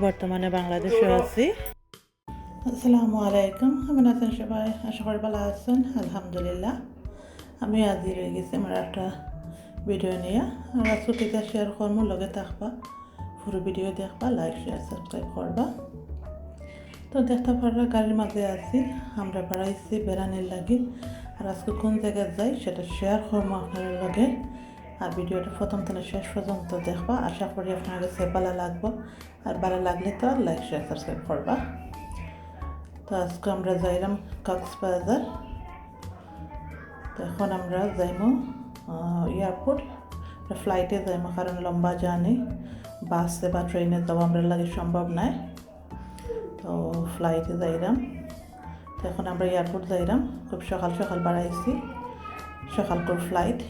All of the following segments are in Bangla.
বর্তমানে বাংলাদেশে আছি। আসসালামু আলাইকুম, কেমন আছেন সবাই? আশা করি ভালো আছেন। আলহামদুলিল্লাহ, আমি হাজির হয়ে গেছি আমার একটা ভিডিও নিয়ে। আর ছুটিতে শেয়ার করবো, লগে থাকবা, পুরো ভিডিও দেখবা, লাইক শেয়ার সাবস্ক্রাইব করবা। তো দেখতে পারা গাড়ির মাঝে আছি, আমরা বেড়াইছি বেড়ানির লাগে। আর আজকে কোন জায়গায় যাই সেটা শেয়ার করবো আপনার লগে। আর ভিডিওটা প্রথম থেকে শেষ পর্যন্ত দেখবা, আশা করি আপনার কাছে ভালো লাগবে। আর ভালো লাগলে তো লাইক শেয়ার সাবস্ক্রাইব করবা। তো আজকে আমরা যাইলাম কক্সবাজার। তো এখন আমরা যাইমো এয়ারপোর্ট, ফ্লাইটে যাইমো, কারণ লম্বা জার্নি বাসে বা ট্রেনে যাওয়া আমরা লাগে সম্ভব নয়। তো ফ্লাইটে যাইলাম। তো এখন আমরা এয়ারপোর্ট যাইলাম, খুব সকাল সকাল বাড়াইছি, সকাল করে ফ্লাইট।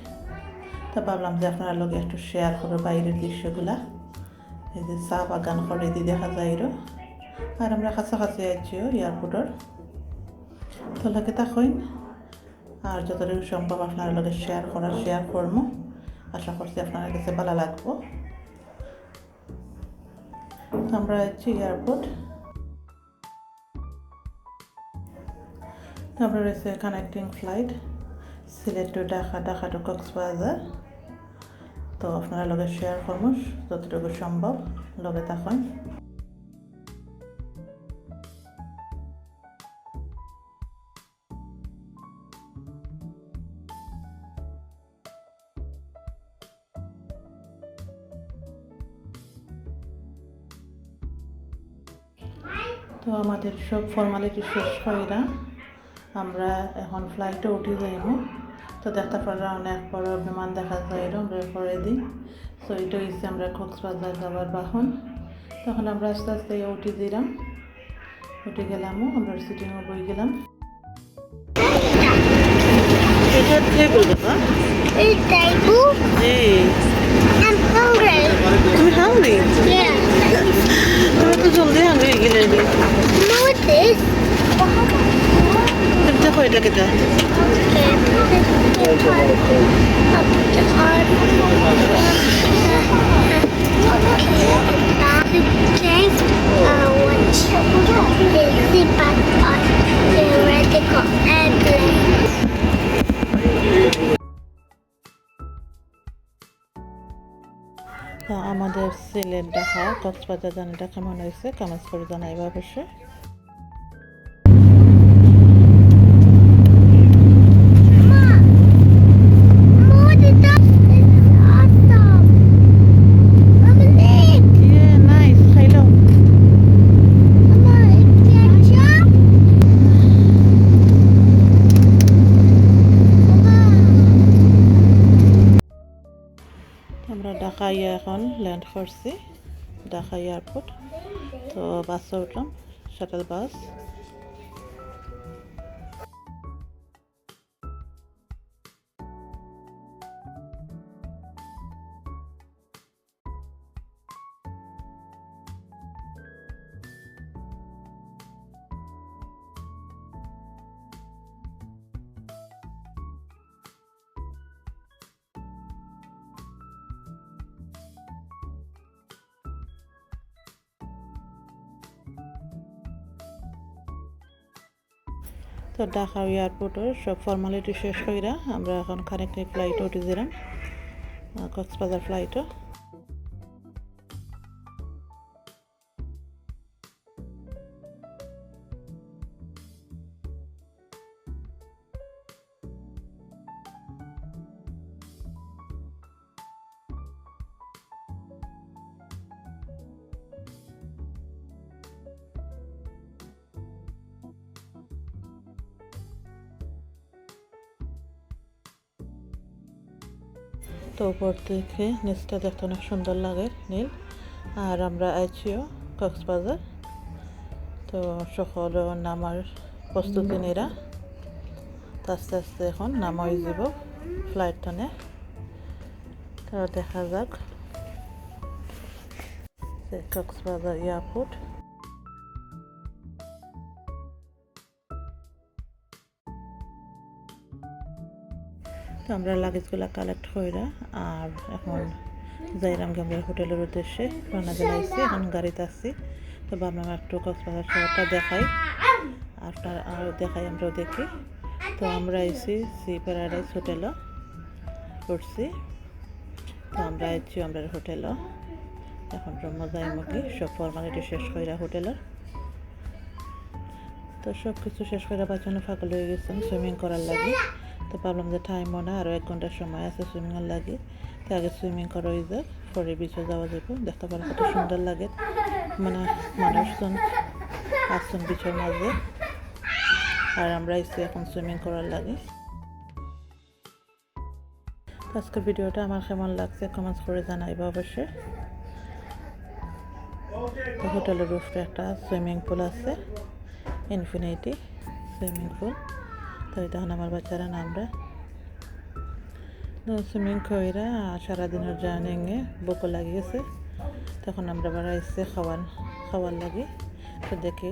তো ভাবলাম যে আপনারা লোক একটু শেয়ার করো বাইরের দৃশ্যগুলা। এই যে চা বাগান করে দিয়ে দেখা যায়। আর আমরা কাছাকাছি আছিও এয়ারপোর্টের। তো লাগে তখন আর যতটুকু সম্ভব আপনার লগে শেয়ার করবো। আশা করছি আপনার কাছে ভালো লাগবো। তো আমরা আছি এয়ারপোর্ট। তো আমরা রয়েছে connecting flight Sylhet two Dhaka, Dhaka two Cox's Bazar. তো আপনারা লগে শেয়ার করবো যতটুকু সম্ভব, লগে তখন। তো আমাদের সব ফর্মালিটি শেষ হয় না, আমরা এখন ফ্লাইটে উঠে যাইব। তো দেখতে পারা অনেক বড় বিমান দেখা যায়, আমরা পরে দিই। তো এটা হচ্ছে আমরা কক্সবাজার যাওয়ার বাহন। তখন আমরা আস্তে আস্তে উঠে দিলাম, উঠে গেলামও, আমরা সিটিংয়ে বই গেলাম। এটা টেবিল বাবা, Is table? G. I'm hungry. তুমি হাংরি? Yeah. তুমি তো জলদি হাংরি হয়ে গেলে। No, it is. তুমি দেখো এটা কেটা। Okay, put it up the arm. James, watch. Is the back on the radical airplane. তো আমাদের সিলেট ঢাকা কক্সবাজার জার্নিটা কেমন হয়েছে কমেন্টস করে জানাইবা অবশ্যই। আমরা ঢাকায় এখন ল্যান্ড করছি, ঢাকা এয়ারপোর্ট। তো বাসে উঠলাম, শাটল বাস। তো ঢাকা এয়ারপোর্টের সব ফর্মালিটি শেষ কইরা আমরা এখন কানেক্টিং ফ্লাইটে উঠে দিলাম, কক্সবাজার ফ্লাইটে। তো উপর থেকে নিচটা দেখতে অনেক সুন্দর লাগে, নীল। আর আমরা আছিও কক্সবাজার। তো সকল নামার প্রস্তুতি নিরা, আস্তে আস্তে এখন নামাই যাব ফ্লাইট টানে। তো দেখা যাক কক্সবাজার এয়ারপোর্ট। তো আমরা লাগেজগুলো কালেক্ট কইরা আর এখন যাইলাম আমরা হোটেলের উদ্দেশ্যে রওনা দিলাইছি। এখন গাড়িতে আসছি। তো ভাবলাম একটু কক্সবাজার শহরটা দেখাই, আপনার আরও দেখাই, আমরাও দেখি। তো আমরা এসি সি প্যারাডাইস হোটেলও উঠছি। তো আমরা এসছি আমরা হোটেলও, এখন মজাই মুখি সব ফর্মালিটি শেষ করে হোটেলের। তো সব কিছু শেষ করে আবার জন্য ফাঁকা হয়ে গেছেন সুইমিং করার লাগে। তো ভাবলাম যে টাইমও না, আরও 1 ঘন্টার সময় আছে সুইমিংয়ের লাগে। তো আগে সুইমিং করা হয়ে যাক, পরে বিচে যাওয়া যাব। দেখতে পারেন কত সুন্দর লাগে, মানে মানুষজন আসছেন বিচের মাঝে, আর আমরা এসে এখন সুইমিং করার লাগে। আজকের ভিডিওটা আমার কেমন লাগছে কমেন্টস করে জানাইবা অবশ্যই। তো হোটেলের রুফে একটা সুইমিং পুল আছে, ইনফিনিটি সুইমিং পুল। তো তখন আমার বাচ্চারা নামরা সুইমিং কইরা সারাদিনের জার্নিংয়ে বুকও লাগিয়েছে। তখন আমরা বাড়াইছে খাওয়ার লাগে। তো দেখি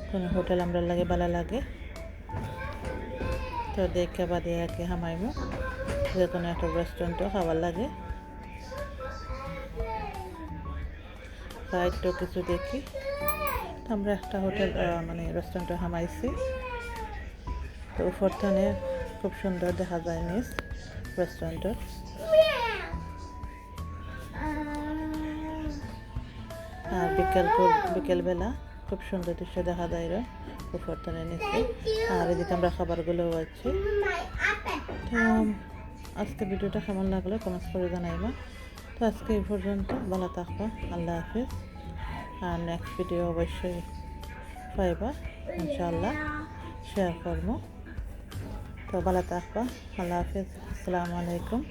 কোনো হোটেল আমরা লাগে ভালো লাগে, তো দেখে বাদে আর কি হামাইমো যে কোনো একটা রেস্টুরেন্টও খাবার লাগে। একটু কিছু দেখি, আমরা একটা হোটেল মানে রেস্টুরেন্টে হামাইছি। তো উপর থেকে খুব সুন্দর দেখা যায় নিজ রেস্টুরেন্টের। আর বিকেলবেলা খুব সুন্দর দৃশ্য দেখা যায় উপর থেকে নিচে। আর এদিকে আমরা খাবারগুলো পাচ্ছি। তো আজকে ভিডিওটা কেমন লাগলো কমেন্টস করে জানাইবা। তো আজকে এই পর্যন্ত, ভালো থাকবা, আল্লাহ হাফিজ। আর নেক্সট ভিডিও অবশ্যই পাইবা ইনশাআল্লাহ, শেয়ার করবো। তো ভালো থাকবা, আল্লাহ হাফিজ, আসসালামু আলাইকুম।